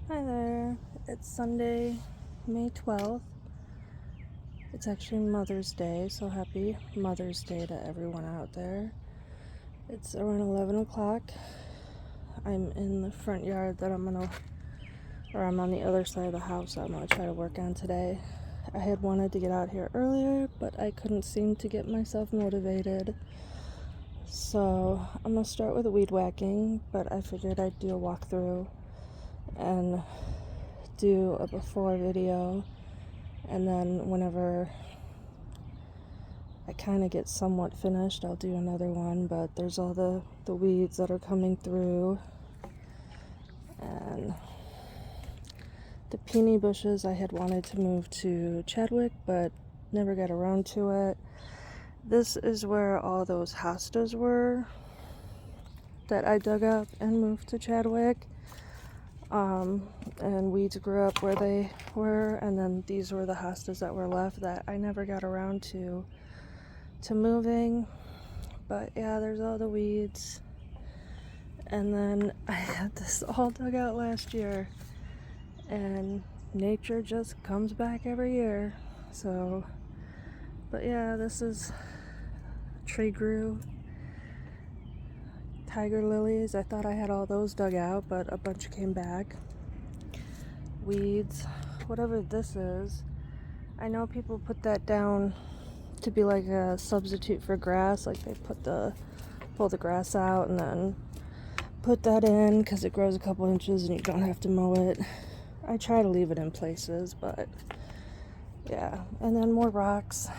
Hi there. It's Sunday, May 12th. It's actually Mother's Day, so happy Mother's Day to everyone out there. It's around 11 o'clock. I'm in the front yard that I'm on the other side of the house I'm gonna try to work on today. I had wanted to get out here earlier, but I couldn't seem to get myself motivated. So I'm gonna start with weed whacking, but I figured I'd do a walkthrough and do a before video, and then whenever I kind of get somewhat finished, I'll do another one. But there's all the weeds that are coming through, and the peony bushes I had wanted to move to Chadwick but never got around to it. This is where all those hostas were that I dug up and moved to Chadwick. And weeds grew up where they were, and then these were the hostas that were left that I never got around to moving. But yeah, there's all the weeds. And then I had this all dug out last year, and nature just comes back every year. So, but yeah, this is tree grew. Tiger lilies, I thought I had all those dug out, but a bunch came back. Weeds, whatever this is. I know people put that down to be like a substitute for grass, like they pull the grass out and then put that in because it grows a couple inches and you don't have to mow it. I try to leave it in places, but yeah. And then more rocks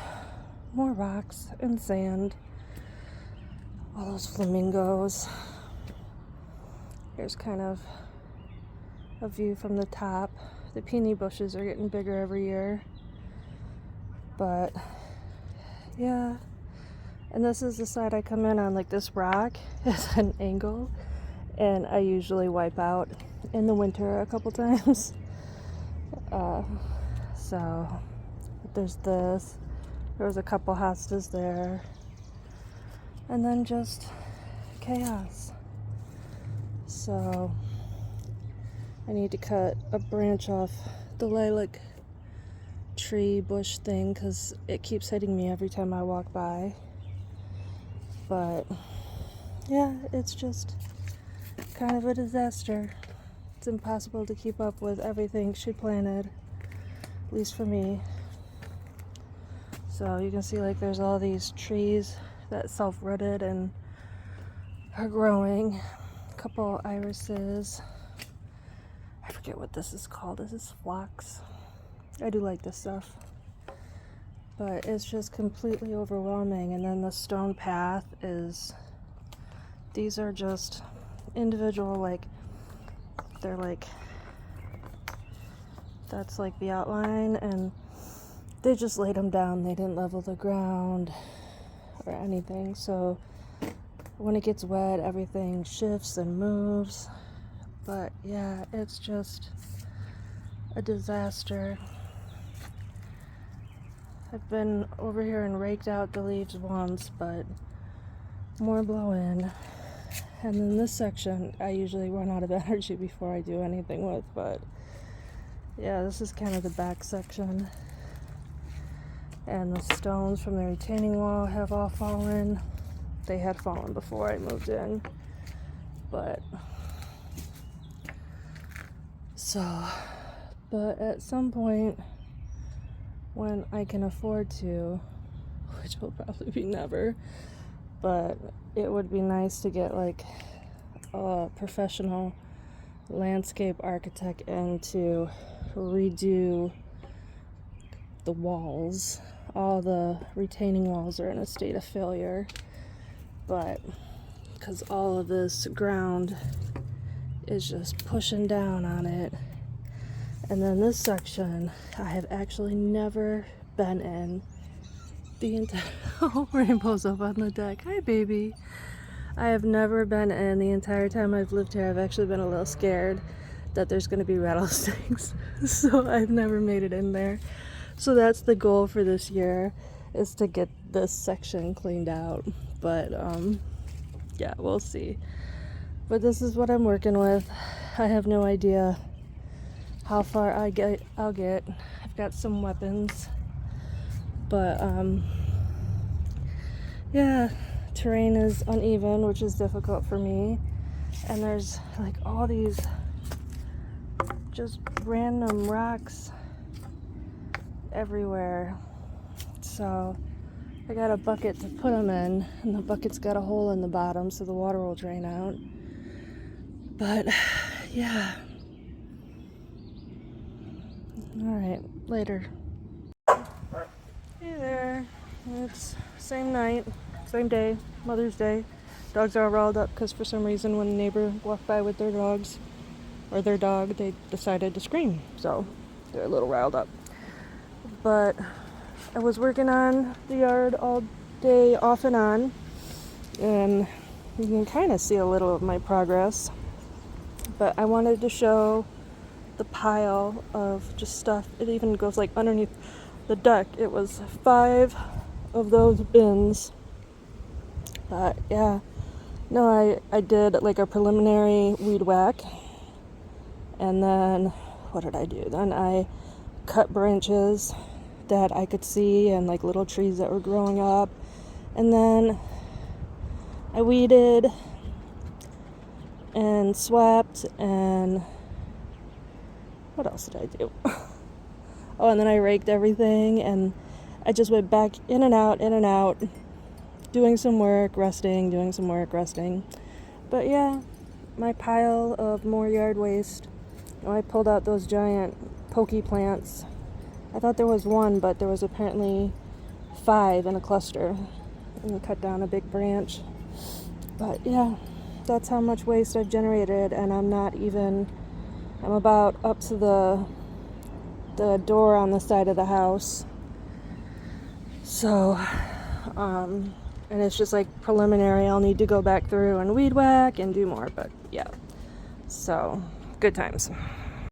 and sand. All those flamingos. Here's kind of a view from the top. The peony bushes are getting bigger every year. But yeah. And this is the side I come in on. Like, this rock is an angle, and I usually wipe out in the winter a couple times. So there's this. There was a couple hostas there. And then just chaos. So I need to cut a branch off the lilac tree bush thing because it keeps hitting me every time I walk by. But yeah, it's just kind of a disaster. It's impossible to keep up with everything she planted, at least for me. So you can see, like, there's all these trees that self-rooted and are growing. A couple irises. I forget what this is called. This is phlox. I do like this stuff. But it's just completely overwhelming. And then the stone path is, these are just individual, like, they're like, that's like the outline, and they just laid them down. They didn't level the ground or anything. So when it gets wet, everything shifts and moves. But yeah, it's just a disaster. I've been over here and raked out the leaves once, but more blow in. And then this section, I usually run out of energy before I do anything with, but yeah, this is kind of the back section. And the stones from the retaining wall have all fallen. They had fallen before I moved in, but at some point when I can afford to, which will probably be never, but it would be nice to get like a professional landscape architect in to redo the walls. All the retaining walls are in a state of failure, but because all of this ground is just pushing down on it. And then this section I have actually never been in. The entire rainbow's up on the deck. Hi, baby. I have never been in. The entire time I've lived here, I've actually been a little scared that there's going to be rattlesnakes. So I've never made it in there. So that's the goal for this year, is to get this section cleaned out. But yeah, we'll see. But this is what I'm working with. I have no idea how far I'll get. I've got some weapons, but yeah, terrain is uneven, which is difficult for me, and there's like all these just random rocks everywhere. So I got a bucket to put them in, and the bucket's got a hole in the bottom so the water will drain out. But yeah. Alright, later. Hey there. It's same night, same day, Mother's Day. Dogs are all riled up because for some reason when a neighbor walked by with their dogs, or their dog, they decided to scream. So they're a little riled up. But I was working on the yard all day off and on, and you can kind of see a little of my progress. But I wanted to show the pile of just stuff. It even goes like underneath the deck. It was 5 of those bins. But yeah, no, I did like a preliminary weed whack, and then what did I do? Then I cut branches that I could see and like little trees that were growing up, and then I weeded and swept, and what else did I do? Oh, and then I raked everything, and I just went back in and out, doing some work, resting, doing some work, resting. But yeah, my pile of more yard waste. I pulled out those giant pokey plants. I thought there was one, but there was apparently 5 in a cluster. And I cut down a big branch. But yeah, that's how much waste I've generated, and I'm about up to the door on the side of the house. So, and it's just like preliminary. I'll need to go back through and weed whack and do more, but yeah. So, good times.